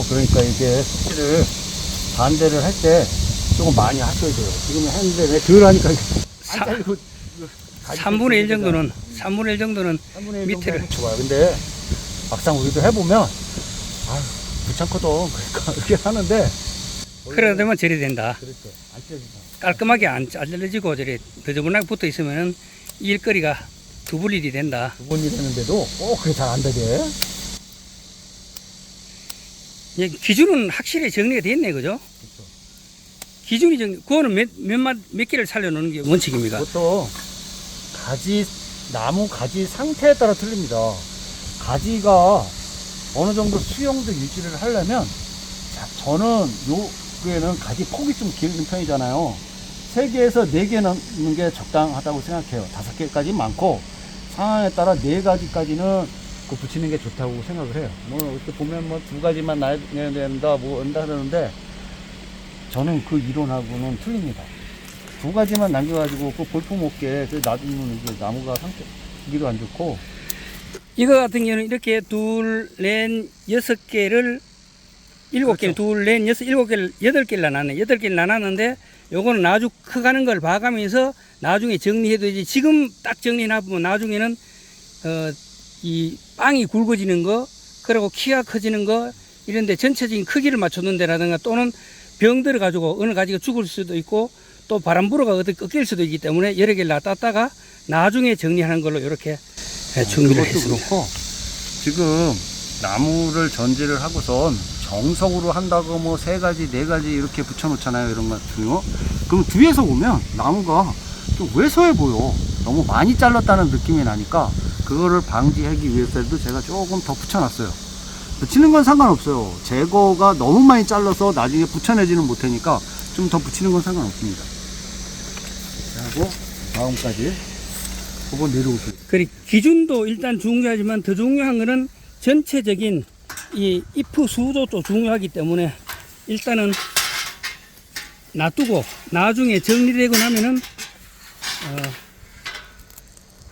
그러니까 이게 를 반대를 할 때 조금 많이 하셔야 돼요. 지금 했는데 왜 덜 하니까 안 잘리고 3분의 1 정도는 3분의 1 정도는 3분의 1 밑에를 정도 좋아요. 근데 막상 우리도 해보면 귀찮거든. 그러니까 이렇게 하는데 그러다 보면 저리 된다. 그렇죠. 안 찢어진다. 깔끔하게 안 잘려지고 저리 더저분하게 붙어 있으면은 일거리가 두 분 일이 된다. 두 번 일했는데도 그게 잘 안 되게. 예, 기준은 확실히 정리가 됐네, 그죠? 그렇죠. 기준이 그거는 몇 개를 살려놓는 게 원칙입니까? 그것도 나무 가지 상태에 따라 틀립니다. 가지가 어느 정도 수용도 유지를 하려면, 저는 요에는 가지 폭이 좀 길은 편이잖아요. 3개에서 4개 넣는 게 적당하다고 생각해요. 5개까지 많고, 상황에 따라 4가지까지는 붙이는 게 좋다고 생각을 해요. 이렇게 보면 2가지만 나야 된다, 온다 하는데, 저는 그 이론하고는 틀립니다. 2가지만 남겨가지고 볼품 없게 놔두면 이게 나무가 크기도 안 좋고. 이거 같은 경우는 이렇게 둘, 넷, 6개를 7개는 그렇죠. 둘, 넷, 6, 7개를 8개를 나눴네. 8개를 나눴는데 요거는 나중 커가는 걸 봐가면서 나중에 정리해도 되지. 지금 딱 정리해놔보면 나중에는 이 빵이 굵어지는 거, 그리고 키가 커지는 거, 이런데 전체적인 크기를 맞추는 데라든가 또는 병 들어가지고 어느 가지가 죽을 수도 있고 또 바람 불어가 꺾일 수도 있기 때문에 여러 개를 놔뒀다가 나중에 정리하는 걸로 이렇게 준비를 그것도 했습니다. 그렇고, 지금 나무를 전지를 하고선 정석으로 한다고 3가지, 4가지 이렇게 붙여놓잖아요. 이런 것 같은 거. 그럼 뒤에서 보면 나무가 좀 왜소해 보여. 너무 많이 잘랐다는 느낌이 나니까 그거를 방지하기 위해서도 제가 조금 더 붙여놨어요. 붙이는 건 상관없어요. 제거가 너무 많이 잘라서 나중에 붙여내지는 못하니까 좀 더 붙이는 건 상관없습니다. 하고 다음까지 그거 내려오세요. 그리고 기준도 일단 중요하지만 더 중요한 거는 전체적인 이 잎의 수조도 중요하기 때문에 일단은 놔두고 나중에 정리되고 나면은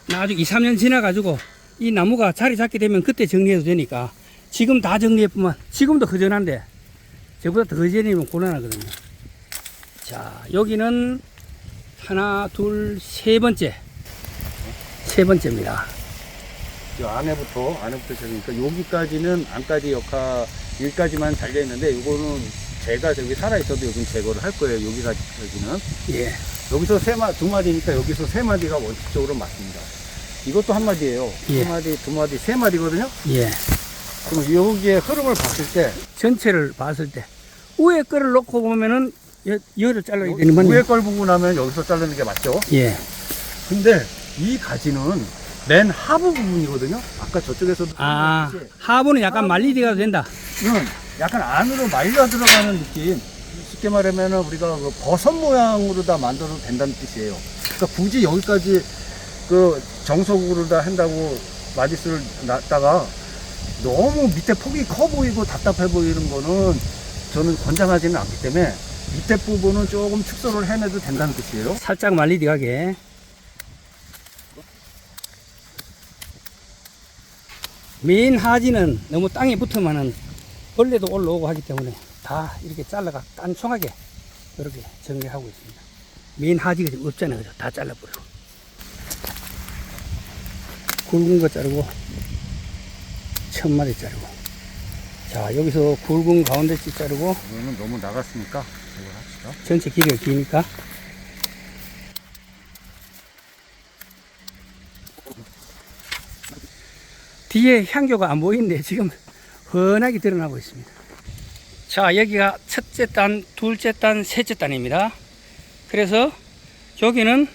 나중에 2, 3년 지나가지고 이 나무가 자리 잡게 되면 그때 정리해도 되니까 지금 다 정리해보면 지금도 허전한데 저보다 더 허전이면 곤란하거든요. 자, 여기는 하나, 둘, 세 번째입니다. 저 안에부터 시작하니까 여기까지는 안까지 여기까지만 달려 있는데, 이거는 제가 저기 살아 있어도 여기는 제거를 할 거예요. 여기까지는. 예. 여기서 2마디니까 여기서 3마디가 원칙적으로 맞습니다. 이것도 1마디예요. 예. 1마디, 2마디, 3마디거든요. 예. 그럼 여기에 흐름을 봤을 때, 전체를 봤을 때 위에 거를 놓고 보면은 열을 잘라야 되는 맞네. 위에 걸 보고 나면 여기서 자르는 게 맞죠? 예. 근데 이 가지는 맨 하부 부분이거든요. 아까 저쪽에서도 아, 보셨듯이 하부는 약간 말리디가 된다. 이건 약간 안으로 말려 들어가는 느낌. 쉽게 말하면 우리가 그 버섯 모양으로 다 만들어도 된다는 뜻이에요. 그러니까 굳이 여기까지 그 정석으로 다 한다고 마디스를 놨다가 너무 밑에 폭이 커 보이고 답답해 보이는 거는 저는 권장하지는 않기 때문에 밑에 부분은 조금 축소를 해내도 된다는 뜻이에요. 살짝 말리디가게. 메인 하지는 너무 땅에 붙으면은 벌레도 올라오고 하기 때문에 다 이렇게 잘라가 깐총하게 이렇게 정리하고 있습니다. 메인 하지가 지금 없잖아요. 그죠? 다 잘라버리고. 굵은 거 자르고, 천마디 자르고. 자, 여기서 굵은 가운데치 자르고, 이거는 너무 나갔으니까 이걸 합시다. 전체 길이가 기니까. 뒤에 향교가 안 보이는데 지금 훤하게 드러나고 있습니다. 자, 여기가 첫째 단, 둘째 단, 셋째 단입니다. 그래서 여기는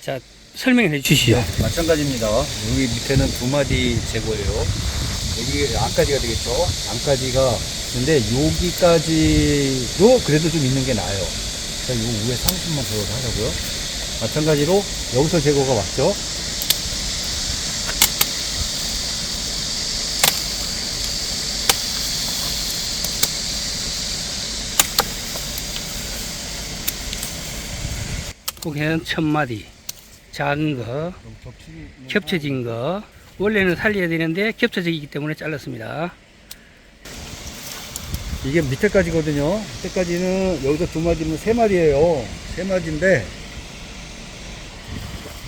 자, 설명해 주시죠. 마찬가지입니다. 여기 밑에는 2마디 제거예요. 여기 안까지가 되겠죠. 안까지가 근데 여기까지도 그래도 좀 있는 게 나아요. 그냥 요 위에 30만 더 하자고요. 마찬가지로 여기서 제거가 맞죠. 거기는 천마디 작은 거 겹쳐진 거 원래는 살려야 되는데 겹쳐지기 때문에 잘랐습니다. 이게 밑에까지거든요. 밑에까지는 여기서 2마디면 3마디예요. 3마디인데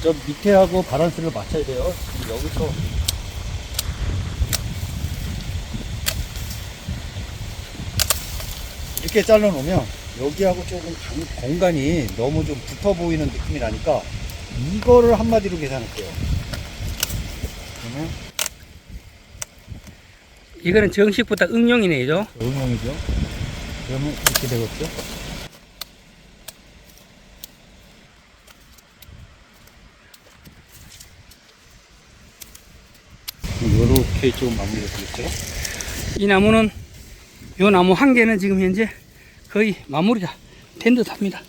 저 밑에하고 바란스를 맞춰야 돼요. 여기서 이렇게 잘라 놓으면 여기하고 조금 공간이 너무 좀 붙어 보이는 느낌이 나니까 이거를 한마디로 계산할게요. 그러면 이거는 정식보다 응용이네요. 응용이죠. 그러면 이렇게 되겠죠. 요렇게 좀 마무리가 되겠죠. 이 나무는 요 나무 한 개는 지금 현재 거의 마무리가 된 듯 합니다.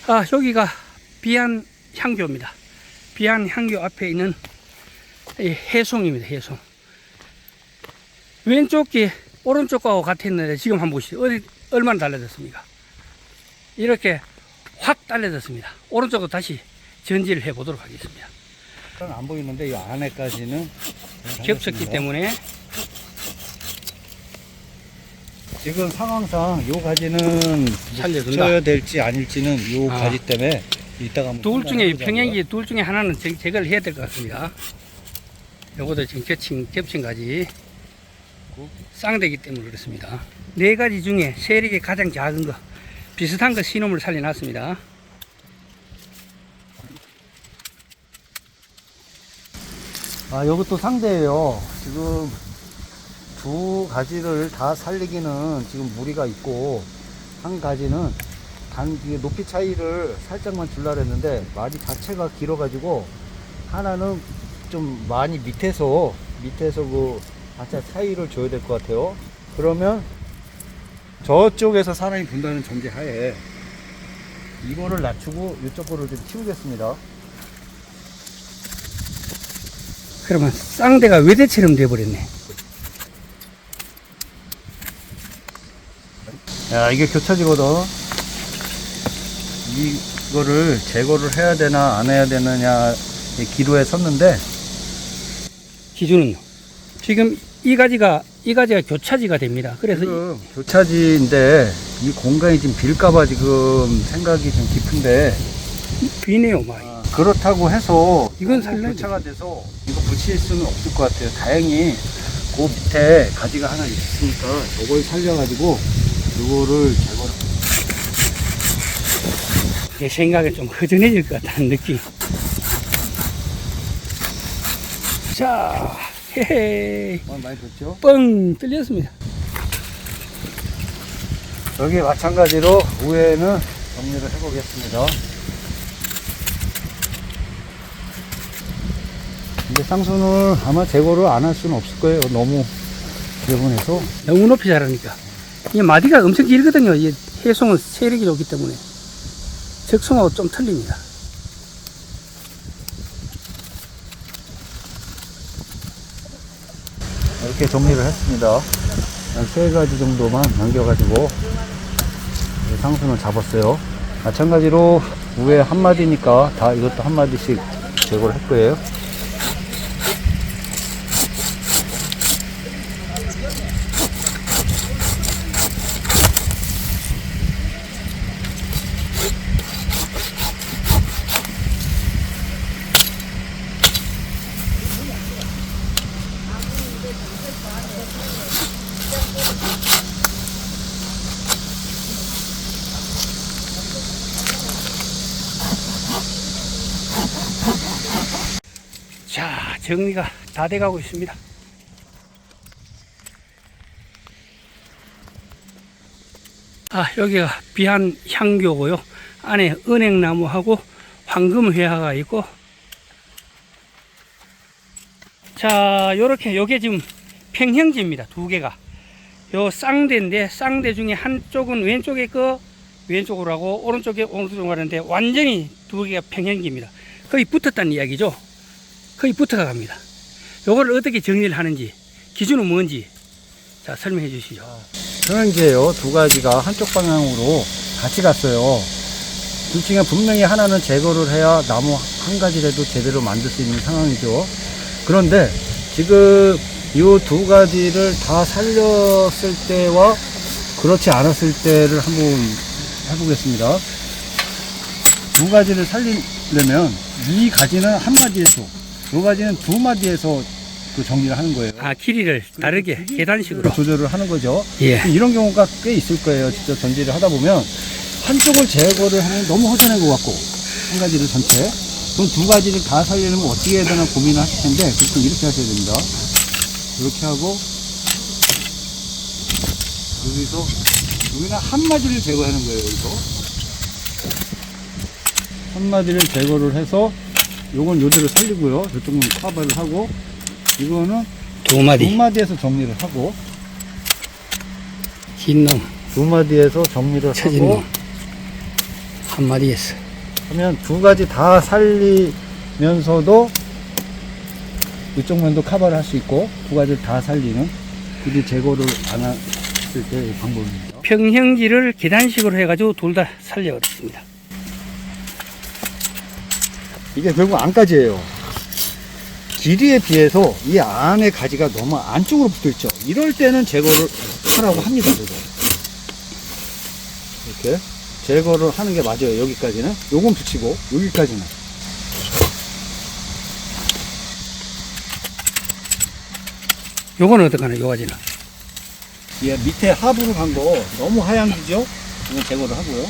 아, 여기가 비안 향교입니다. 비안 향교 앞에 있는 이 해송입니다. 해송. 왼쪽 게 오른쪽 거하고 같았는데 지금 한번 보시죠. 얼마나 달라졌습니까? 이렇게 확 달라졌습니다. 오른쪽으로 다시 전지를 해 보도록 하겠습니다. 안 보이는데 이 안에까지는 겹쳤기 때문에 지금 상황상 요 가지는 살려둔다. 쳐야 될지 아닐지는 요 아. 가지 때문에 이따가 한번 둘 중에 판단해보자고요. 평행기 둘 중에 하나는 제거를 해야 될 것 같습니다. 요것도 지금 겹친 가지 쌍대기 때문에 그렇습니다. 네 가지 중에 세력이 가장 작은 거 비슷한 거 신호물 살려놨습니다. 아, 요것도 상대예요. 지금 두 가지를 다 살리기는 지금 무리가 있고, 한 가지는 이게 높이 차이를 살짝만 줄라 했는데 마디 자체가 길어가지고 하나는 좀 많이 밑에서 그 바짝 차이를 줘야 될 것 같아요. 그러면 저쪽에서 사람이 본다는 전제하에 이거를 낮추고 이쪽 거를 좀 키우겠습니다. 그러면 쌍대가 외대처럼 돼버렸네. 야, 이게 교차지거든. 이거를 제거를 해야 되나 안 해야 되느냐 기로에 섰는데, 기준은요. 지금 이 가지가 교차지가 됩니다. 그래서 지금 교차지인데 이 공간이 지금 빌까봐 지금 생각이 좀 깊은데, 비네요, 많이. 그렇다고 해서 이건 너무 살라야지. 교차가 돼서 이거 붙일 수는 없을 것 같아요. 다행히 그 밑에 가지가 하나 있으니까 저걸 살려가지고 이거를 제거를. 제 생각에 좀 허전해질 것 같다는 느낌. 자, 헤헤, 많이 좋죠? 뻥 뚫렸습니다. 여기 마찬가지로 위에는 정리를 해보겠습니다. 근데 쌍순을 아마 제거를 안 할 수는 없을 거예요. 너무 지저분해서. 너무 높이 자라니까. 이 마디가 엄청 길거든요. 이 해송은 세력이 좋기 때문에. 적송하고 좀 틀립니다. 이렇게 정리를 했습니다. 한 3가지 정도만 남겨가지고 상순을 잡았어요. 마찬가지로 위에 한 마디니까 다 이것도 한 마디씩 제거를 할 거예요. 자, 정리가 다 돼가고 있습니다. 아, 여기가 비한 향교고요. 안에 은행나무하고 황금회화가 있고. 자, 요렇게 요게 지금 평형지입니다. 두 개가. 요 쌍대인데 쌍대 중에 한쪽은 왼쪽에 거 왼쪽으로 하고 오른쪽에 오른쪽으로 가는데 완전히 두 개가 평형지입니다. 거의 붙었다는 이야기죠. 거의 붙어가 갑니다. 요거를 어떻게 정리를 하는지, 기준은 뭔지, 자, 설명해 주시죠. 평행지예요. 두 가지가 한쪽 방향으로 같이 갔어요. 둘 중에 분명히 하나는 제거를 해야 나무 한 가지라도 제대로 만들 수 있는 상황이죠. 그런데 지금 이 두 가지를 다 살렸을 때와 그렇지 않았을 때를 한번 해보겠습니다. 두 가지를 살리려면 이 가지는 한 마디에서, 두 가지는 두 마디에서 그 정리를 하는 거예요. 아, 길이를 다르게 계단식으로. 조절을 하는 거죠. 예. 이런 경우가 꽤 있을 거예요. 직접 전지를 하다 보면 한쪽을 제거를 하면 너무 허전한 것 같고, 한 가지를 전체. 그럼 두 가지를 다 살리려면 어떻게 해야 되나 고민을 하실 텐데, 그때 이렇게 하셔야 됩니다. 이렇게 하고, 여기는 한 마디를 제거하는 거예요, 여기서. 한 마디를 제거를 해서, 요건 요대로 살리고요. 저쪽은 커버를 하고, 이거는 두 마디. 두 마디에서 정리를 하고, 긴 놈, 두 마디에서 정리를 처진 하고, 놈. 한 마디에서. 하면 두 가지 다 살리면서도 이쪽 면도 커버를 할 수 있고, 두 가지를 다 살리는, 굳이 제거를 안 했을 때의 방법입니다. 평형지를 계단식으로 해가지고 둘 다 살려버렸습니다. 이게 결국 안까지예요. 길이에 비해서 이 안에 가지가 너무 안쪽으로 붙어 있죠. 이럴 때는 제거를 하라고 합니다. 그래서 이렇게 제거를 하는 게 맞아요. 여기까지는 요건 붙이고 여기까지는. 요거는 어떡하나, 요 가지는. 예, 밑에 하부로 간 거 너무 하얀 기죠? 이건 제거를 하고요.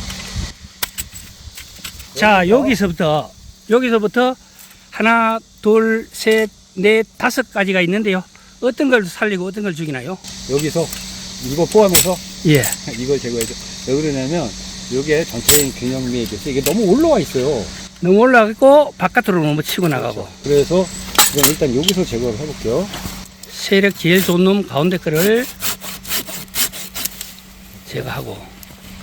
자, 여기서부터 하나, 둘, 셋, 넷, 5가지가 있는데요. 어떤 걸 살리고 어떤 걸 죽이나요? 여기서 이거 포함해서 예. 이걸 제거해줘. 왜 그러냐면 이게 전체적인 균형미에 비해서 이게 너무 올라와 있어요. 너무 올라가고 바깥으로 너무 치고 나가고. 그래서 이건 일단 여기서 제거를 해볼게요. 세력 제일 좋은 놈 가운데 거를 제거하고.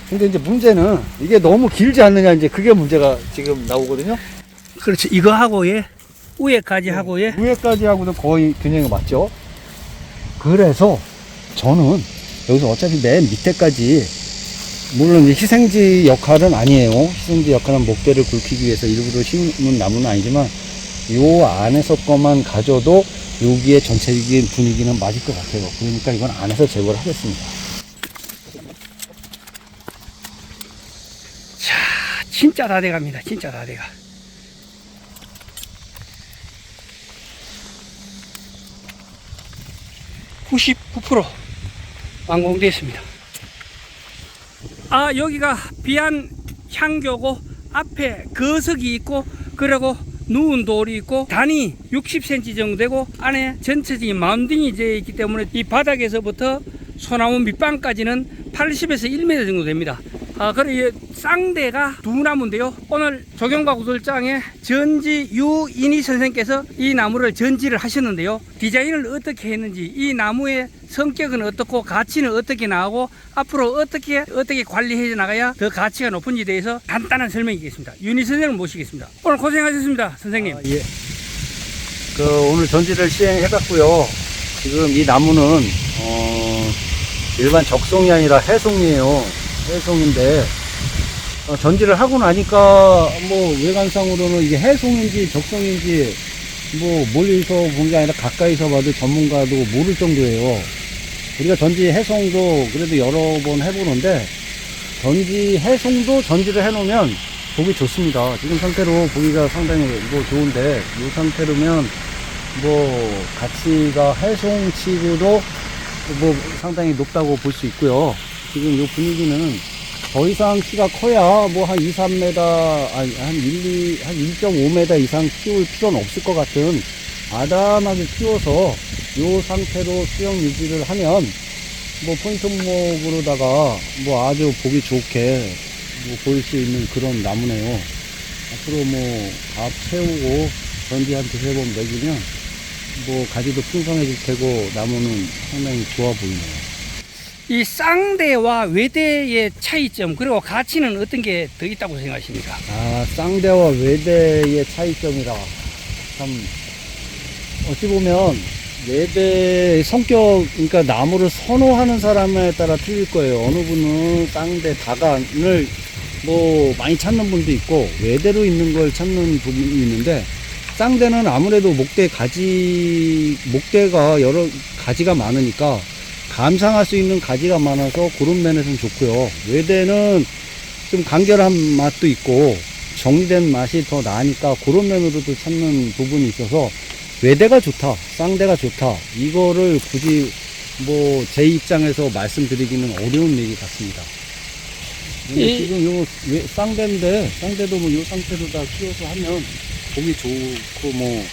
근데 이제 문제는 이게 너무 길지 않느냐, 이제 그게 문제가 지금 나오거든요. 그렇죠. 이거 하고 예. 위에까지 하고 예. 위에까지 하고도 거의 균형이 맞죠. 그래서 저는 여기서 어차피 맨 밑에까지, 물론 이제 희생지 역할은 아니에요. 희생지 역할은 목대를 굵히기 위해서 일부러 심은 나무는 아니지만 요 안에서 것만 가져도 여기에 전체적인 분위기는 맞을 것 같아요. 그러니까 이건 안에서 제거를 하겠습니다. 자, 진짜 다 돼갑니다. 진짜 다 돼가. 99% 완공되었습니다. 아, 여기가 비안 향교고 앞에 거석이 있고 그리고 누운 돌이 있고 단이 60cm 정도 되고 안에 전체적인 마운딩이 되어 있기 때문에 이 바닥에서부터 소나무 밑방까지는 80에서 1m 정도 됩니다. 그리고 쌍대가 두 나무인데요. 오늘 조경과 구들장의 전지 유인희 선생께서 이 나무를 전지를 하셨는데요. 디자인을 어떻게 했는지, 이 나무의 성격은 어떻고 가치는 어떻게 나오고 앞으로 어떻게 관리해 나가야 더 가치가 높은지에 대해서 간단한 설명이겠습니다. 윤희 선생님을 모시겠습니다. 오늘 고생하셨습니다, 선생님. 예. 오늘 전지를 시행해봤고요. 지금 이 나무는 일반 적송이 아니라 해송이에요. 해송인데 전지를 하고 나니까 뭐 외관상으로는 이게 해송인지 적송인지 뭐 멀리서 본 게 아니라 가까이서 봐도 전문가도 모를 정도예요. 우리가 전지 해송도 그래도 여러 번 해보는데 전지 해송도 전지를 해놓으면 보기 좋습니다. 지금 상태로 보기가 상당히 뭐 좋은데 이 상태로면 뭐 가치가 해송치고도 뭐 상당히 높다고 볼 수 있고요. 지금 이 분위기는 더 이상 키가 커야 뭐 한 2, 3m, 아니 한 1.5m 이상 키울 필요는 없을 것 같은 아담하게 키워서 이 상태로 수영 유지를 하면 뭐 포인트 목으로다가 뭐 아주 보기 좋게 뭐 보일 수 있는 그런 나무네요. 앞으로 뭐 밥 채우고 전지 한 두세 번 먹이면 뭐 가지도 풍성해질 테고 나무는 상당히 좋아 보이네요. 이 쌍대와 외대의 차이점 그리고 가치는 어떤 게 더 있다고 생각하십니까? 쌍대와 외대의 차이점이라 참 어찌 보면 외대의 성격, 그러니까 나무를 선호하는 사람에 따라 틀릴 거예요. 어느 분은 쌍대 다간을 뭐 많이 찾는 분도 있고 외대로 있는 걸 찾는 부분이 있는데, 쌍대는 아무래도 목대가 여러 가지가 많으니까 감상할 수 있는 가지가 많아서 그런 면에서는 좋고요. 외대는 좀 간결한 맛도 있고 정리된 맛이 더 나으니까 그런 면으로도 찾는 부분이 있어서 외대가 좋다, 쌍대가 좋다, 이거를 굳이 뭐 제 입장에서 말씀드리기는 어려운 얘기 같습니다. 지금 요 쌍대인데 쌍대도 뭐 요 상태로 다 키워서 하면 보기 좋고 뭐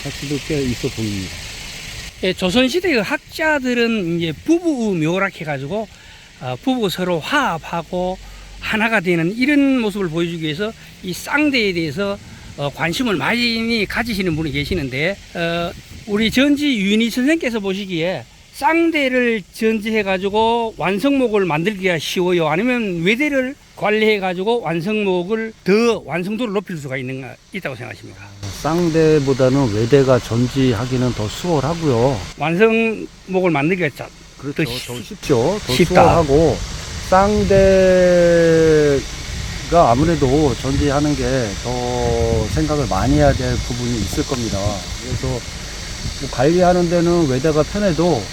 가치도 꽤 있어 보입니다. 예, 조선시대의 학자들은 이제 부부 묘락 해가지고 부부 서로 화합하고 하나가 되는 이런 모습을 보여주기 위해서 이 쌍대에 대해서 관심을 많이 가지시는 분이 계시는데, 우리 전지 유인희 선생께서 보시기에 쌍대를 전지해가지고 완성목을 만들기가 쉬워요? 아니면 외대를 관리해가지고 완성목을 더 완성도를 높일 수가 있다고 생각하십니까? 쌍대보다는 외대가 전지하기는 더 수월하고요. 완성목을 만들기가 그렇죠. 더 쉽죠. 더 쉽다. 수월하고 쌍대가 아무래도 전지하는 게 더 생각을 많이 해야 될 부분이 있을 겁니다. 그래서 뭐 관리하는 데는 외대가 편해도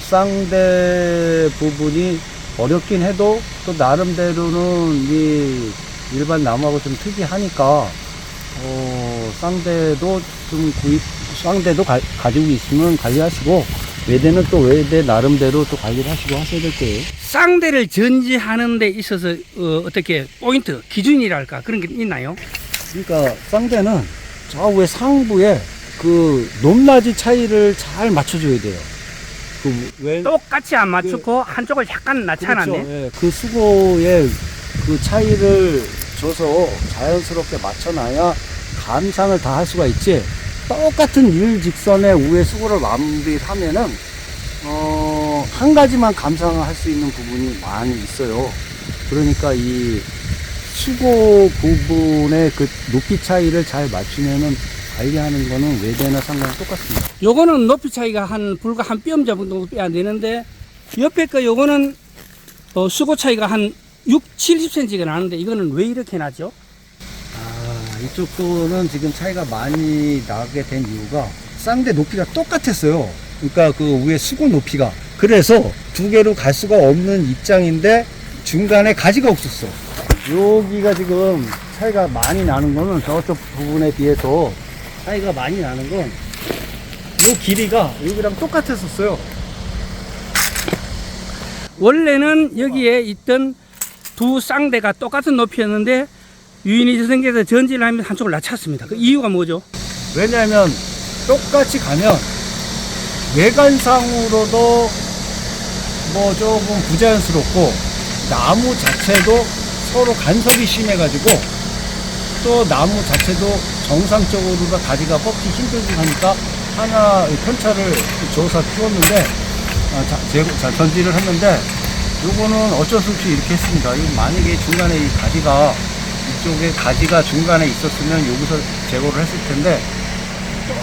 쌍대 부분이 어렵긴 해도 또 나름대로는 이 일반 나무하고 좀 특이하니까 쌍대도 가지고 있으면 관리하시고, 외대는 또 외대 나름대로 또 관리를 하시고 하셔야 될 거예요. 쌍대를 전지하는 데 있어서 어떻게 포인트, 기준이랄까 그런 게 있나요? 그러니까 쌍대는 좌우의 상부에 그 높낮이 차이를 잘 맞춰줘야 돼요. 똑같이 안 맞추고 한쪽을 약간 낮춰놨네. 그렇죠. 예, 그 수고의 그 차이를 줘서 자연스럽게 맞춰놔야 감상을 다 할 수가 있지, 똑같은 일직선의 우의 수고를 마무리를 하면은 한 가지만 감상을 할 수 있는 부분이 많이 있어요. 그러니까 이 수고 부분의 그 높이 차이를 잘 맞추면은 관리하는 거는 외대나 상관이 똑같습니다. 요거는 높이 차이가 불과 한 뼘 정도 빼야 되는데, 옆에 거 요거는 수고 차이가 한 70cm가 나는데 이거는 왜 이렇게 나죠? 이쪽 거는 지금 차이가 많이 나게 된 이유가 쌍대 높이가 똑같았어요. 그러니까 그 위에 수고 높이가. 그래서 두 개로 갈 수가 없는 입장인데 중간에 가지가 없었어. 여기가 지금 차이가 많이 나는 거는 저쪽 부분에 비해서 차이가 많이 나는 건 요 길이가 여기랑 똑같았었어요. 원래는 여기에 있던 두 쌍대가 똑같은 높이였는데 유인이 선생께서 전지를 하면 한쪽을 낮췄습니다. 그 이유가 뭐죠? 왜냐하면 똑같이 가면 외관상으로도 뭐 조금 부자연스럽고 나무 자체도 서로 간섭이 심해가지고 또 나무 자체도 정상적으로 가지가 뽑기 힘들고 하니까 하나 편차를 줘서 키웠는데 전지를 했는데 요거는 어쩔 수 없이 이렇게 했습니다. 이거 만약에 중간에 이 가지가 이쪽에 가지가 중간에 있었으면 여기서 제거를 했을 텐데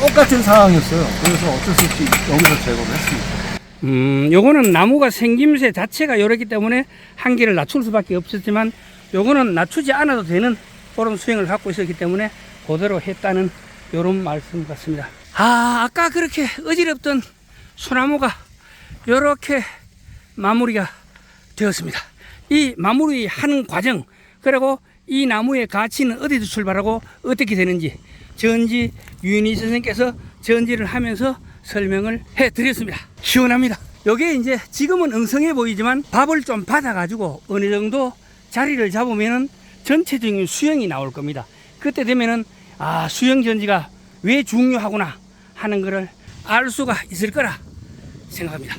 똑같은 상황이었어요. 그래서 어쩔 수 없이 여기서 제거를 했습니다. 요거는 나무가 생김새 자체가 이렇기 때문에 한계를 낮출 수밖에 없었지만 요거는 낮추지 않아도 되는 그런 수행을 갖고 있었기 때문에 그대로 했다는 요런 말씀 같습니다. 아까 그렇게 어지럽던 소나무가 요렇게 마무리가 되었습니다. 이 마무리하는 과정, 그리고 이 나무의 가치는 어디서 출발하고 어떻게 되는지 전지 유인희 선생님께서 전지를 하면서 설명을 해드렸습니다. 시원합니다. 요게 이제 지금은 엉성해 보이지만 밥을 좀 받아가지고 어느 정도 자리를 잡으면은 전체적인 수영이 나올 겁니다. 그때 되면은 수영 전지가 왜 중요하구나 하는 것을 알 수가 있을 거라 생각합니다.